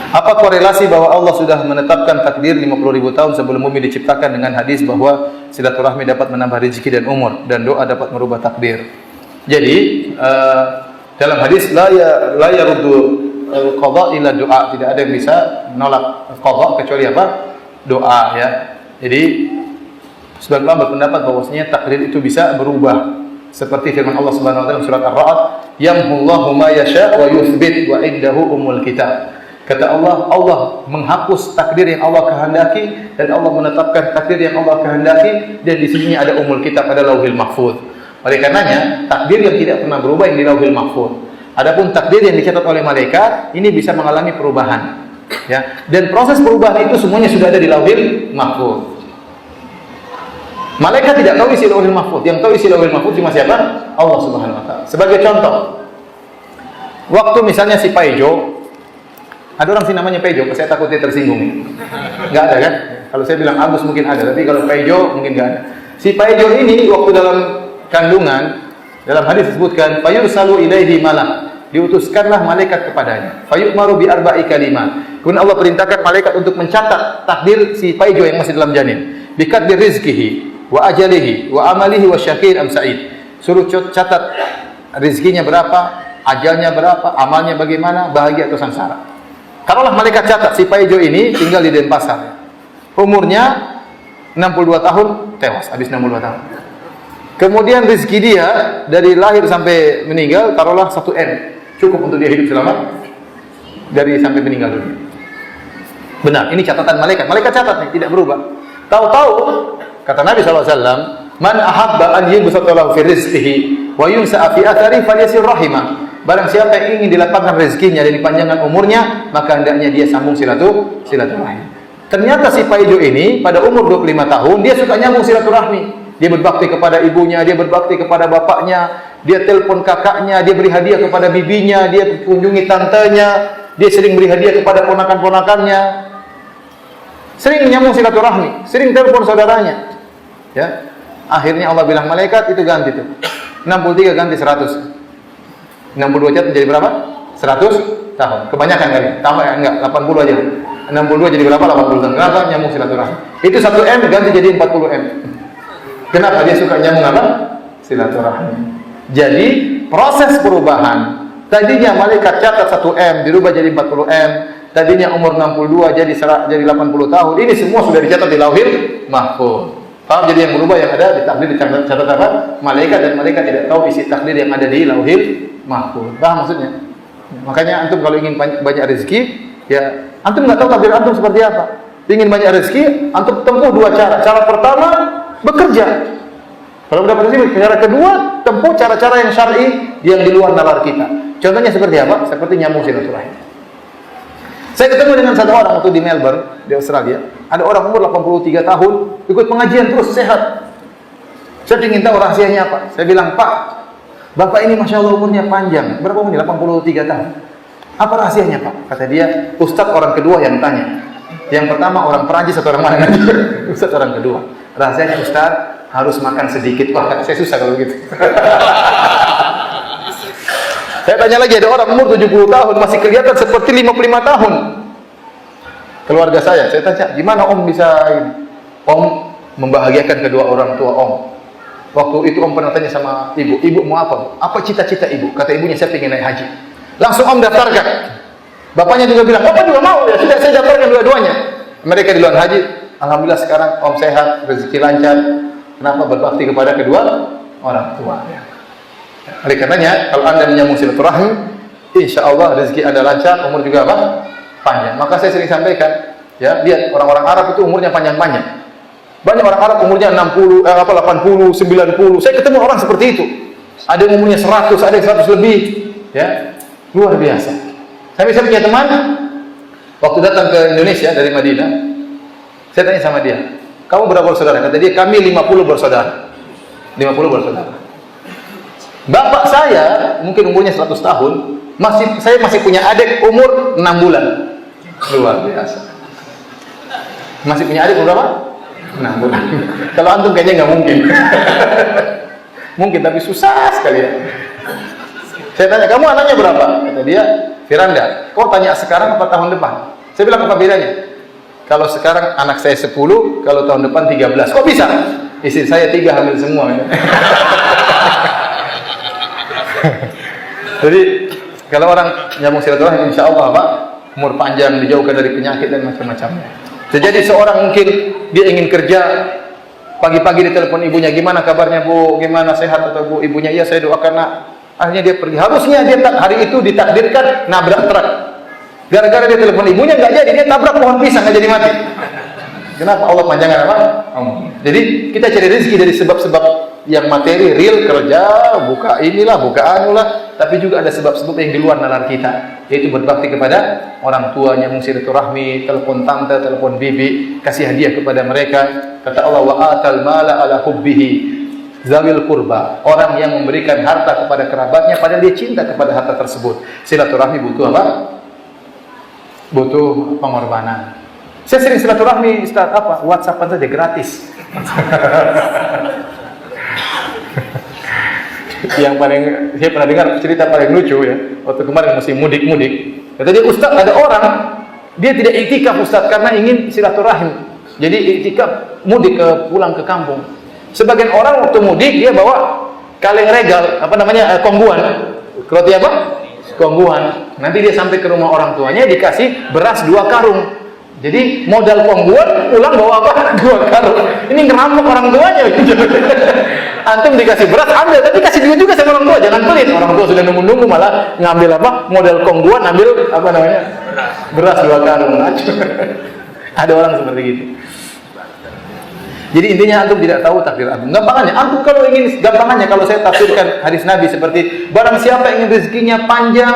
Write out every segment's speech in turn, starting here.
Apa korelasi bahwa Allah sudah menetapkan takdir 50.000 tahun sebelum bumi diciptakan dengan hadis bahwa silaturahmi dapat menambah rezeki dan umur dan doa dapat merubah takdir? Jadi dalam hadis la yaruddu qada illa doa, tidak ada yang bisa menolak qada kecuali apa? Doa, ya. Jadi sebagian ulama berpendapat bahwasanya takdir itu bisa berubah. Seperti firman Allah Subhanahu wa taala surat Ar-Ra'd, "Yamhullahu ma yasha' wa yuthbit wa indahu ummul kitab." Kata Allah, Allah menghapus takdir yang Allah kehendaki dan Allah menetapkan takdir yang Allah kehendaki, dan di sini ada umul kitab, ada lauhil mahfuz. Oleh karenanya, takdir yang tidak pernah berubah yang di lauhil mahfuz. Adapun takdir yang dicatat oleh malaikat, ini bisa mengalami perubahan. Ya, dan proses perubahan itu semuanya sudah ada di lauhil mahfuz. Malaikat tidak tahu isi lauhil mahfuz. Yang tahu isi lauhil mahfuz cuma siapa? Allah Subhanahu wa taala. Sebagai contoh, waktu misalnya si Paijo, ada orang sih namanya Paijo, saya takut dia tersinggung. Enggak ada kan? Kalau saya bilang Agus mungkin ada, tapi kalau Paijo mungkin enggak ada. Si Paijo ini waktu dalam kandungan, dalam hadis disebutkan, fayursalu ilaihi malak, diutuskanlah malaikat kepadanya. Fayu'maru bi arba'i kalimat. Kemudian Allah perintahkan malaikat untuk mencatat takdir si Paijo yang masih dalam janin. Biqadri rizqihi wa ajalihi wa amalihi wa syakir am sa'id. Suruh catat rezekinya berapa, ajalnya berapa, amalnya bagaimana, bahagia atau sengsara. Kalaulah malaikat catat si Paijo ini tinggal di Denpasar, umurnya 62 tahun, tewas habis 62 tahun. Kemudian rezeki dia dari lahir sampai meninggal taruhlah 1 M, cukup untuk dia hidup selama dari sampai meninggal dunia. Benar, ini catatan malaikat. Malaikat catat nih, tidak berubah. Tahu-tahu kata Nabi SAW, man ahabba an yubsata lahu fi rizqihi wa yunsa'a fi athari falyasir rahimah. Barang siapa yang ingin dilapangkan rezekinya dan dipanjangkan umurnya, maka hendaknya dia sambung silaturahmi. Ternyata si Paijo ini pada umur 25 tahun dia suka nyambung silaturahmi. Dia berbakti kepada ibunya, dia berbakti kepada bapaknya, dia telepon kakaknya, dia beri hadiah kepada bibinya, dia kunjungi tantenya, dia sering beri hadiah kepada ponakan-ponakannya. Sering nyambung silaturahmi, sering telepon saudaranya. Ya. Akhirnya Allah bilang malaikat itu ganti tuh. 63 ganti 100. 62 jadi berapa? 100 tahun. Kebanyakan kali. Tambah ya, enggak, 80 aja. 62 jadi berapa? 80 tahun. Kenapa? Nyambung silaturahmi. Itu 1 M ganti jadi 40 M. Kenapa? Dia suka nyambung apa? Silaturahmi. Jadi, proses perubahan. Tadinya malaikat catat 1 M dirubah jadi 40 M. Tadinya umur 62 jadi 80 tahun. Ini semua sudah dicatat di lauhil mahfuz. Paham? Jadi yang berubah yang ada di takdir dicatat apa? Malaikat, dan malaikat tidak tahu isi takdir yang ada di lauhil mahfuz. Paham maksudnya? Makanya antum kalau ingin banyak rezeki, ya antum nggak tahu takdir antum seperti apa. Ingin banyak rezeki, antum tempuh 2 cara. Cara pertama, bekerja. Kalau mendapat rezeki, cara kedua, tempuh cara-cara yang syar'i yang di luar nalar kita. Contohnya seperti apa? Seperti nyambung silaturahmi. Saya ketemu dengan satu orang waktu di Melbourne, di Australia. Ada orang umur 83 tahun, ikut pengajian terus sehat. Saya ingin tahu rahasianya apa. Saya bilang, Pak, Bapak ini Masya Allah umurnya panjang. Berapa umurnya? 83 tahun. Apa rahasianya, Pak? Kata dia, Ustadz orang kedua yang tanya. Yang pertama orang Perancis atau orang mana? Ustadz orang kedua. Rahasianya Ustadz harus makan sedikit. Wah, saya susah kalau begitu. Saya tanya lagi, ada orang umur 70 tahun masih kelihatan seperti 55 tahun. Keluarga saya tanya, gimana Om bisa ini? Om membahagiakan kedua orang tua Om. Waktu itu Om pernah tanya sama ibu mau apa? Apa cita-cita ibu? Kata ibunya, saya ingin naik haji. Langsung Om daftarkan. Bapaknya juga bilang, Bapak juga mau? Ya sudah, saya daftarkan dua-duanya. Mereka di luar haji. Alhamdulillah sekarang Om sehat, rezeki lancar. Kenapa? Berbakti kepada kedua orang tua. Oleh karenanya, kalau Anda menyambung silaturahmi, insya Allah rezeki Anda lancar, umur juga apa? Panjang. Maka saya sering sampaikan, ya, lihat orang-orang Arab itu umurnya panjang-panjang. Banyak orang Arab umurnya 80, 90. Saya ketemu orang seperti itu. Ada yang umurnya 100, ada yang 100 lebih, ya. Luar biasa. Saya punya teman waktu datang ke Indonesia dari Madinah. Saya tanya sama dia, "Kamu berapa bersaudara?" Kata dia, "Kami 50 bersaudara." 50 bersaudara. Bapak saya mungkin umurnya 100 tahun, saya masih punya adik umur 6 bulan. Luar biasa. Masih punya adik umur berapa? 6 bulan. Kalau antum kayaknya nggak mungkin. Mungkin, tapi susah sekali ya. Saya tanya, kamu anaknya berapa? Kata dia, Firanda. Kau tanya sekarang apa tahun depan? Saya bilang apa bedanya? Kalau sekarang anak saya 10, kalau tahun depan 13. Kok bisa? Istri saya 3 hamil semua. Jadi kalau orang nyambung silaturahim, insya Allah Pak, umur panjang, dijauhkan dari penyakit dan macam-macamnya. Jadi seorang mungkin dia ingin kerja, pagi-pagi ditelepon ibunya, gimana kabarnya Bu, gimana sehat atau Bu, ibunya iya saya doakan nak. Akhirnya dia pergi. Harusnya dia hari itu ditakdirkan nabrak truk. Gara-gara dia telepon ibunya nggak jadi, dia tabrak pohon pisang nggak jadi mati. Kenapa? Allah panjangkan apa? Jadi kita cari rezeki dari sebab-sebab yang materi, real, kerja, buka inilah, buka anulah, tapi juga ada sebab-sebab yang di luar nalar kita, yaitu berbakti kepada orang tua, nyambung silaturahmi, telepon tante, telepon bibi, kasih hadiah kepada mereka. Kata Allah, wa atal mala ala hubbihi zawil kurba, orang yang memberikan harta kepada kerabatnya padahal dia cinta kepada harta tersebut. Silaturahmi butuh apa? Butuh pengorbanan. Saya sering silaturahmi, Ustaz, apa? WhatsApp saja gratis. Yang paling saya pernah dengar cerita paling lucu ya, waktu kemarin musim mudik. Kata dia, Ustaz, ada orang dia tidak iktikaf Ustaz karena ingin silaturahim. Jadi iktikaf mudik pulang ke kampung. Sebagian orang waktu mudik dia bawa kaleng regal, apa namanya, kongguan. Roti apa? Kongguan. Nanti dia sampai ke rumah orang tuanya dikasih beras 2 karung. Jadi modal kongguan, pulang bawa apa? 2 karung. Ini ngerampok orang tuanya. Antum dikasih beras, ambil, tapi kasih duit juga sama orang tua. Jangan pelit. Orang tua sudah nunggu-nunggu malah ngambil apa? Modal kongguan, ambil apa namanya? Beras 2 karung. Ada orang seperti itu. Jadi intinya antum tidak tahu takdir antum. Gampangannya, antum kalau ingin, gampangannya kalau saya tafsirkan hadis Nabi seperti barang siapa ingin rezekinya panjang,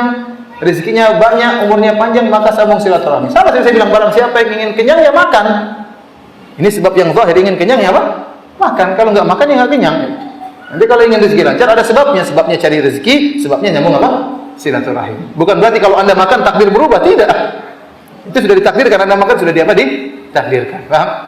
rezekinya banyak, umurnya panjang, maka sambung silaturahmi. Sama seperti saya bilang, barang siapa yang ingin kenyang ya makan. Ini sebab yang zahir, ingin kenyang ya apa? Makan. Kalau nggak makan ya nggak kenyang. Nanti kalau ingin rezeki lancar ada sebabnya. Sebabnya cari rezeki, sebabnya nyambung apa? Silaturahim. Bukan berarti kalau Anda makan takdir berubah, tidak. Itu sudah ditakdirkan, Anda makan sudah ditakdirkan. Paham?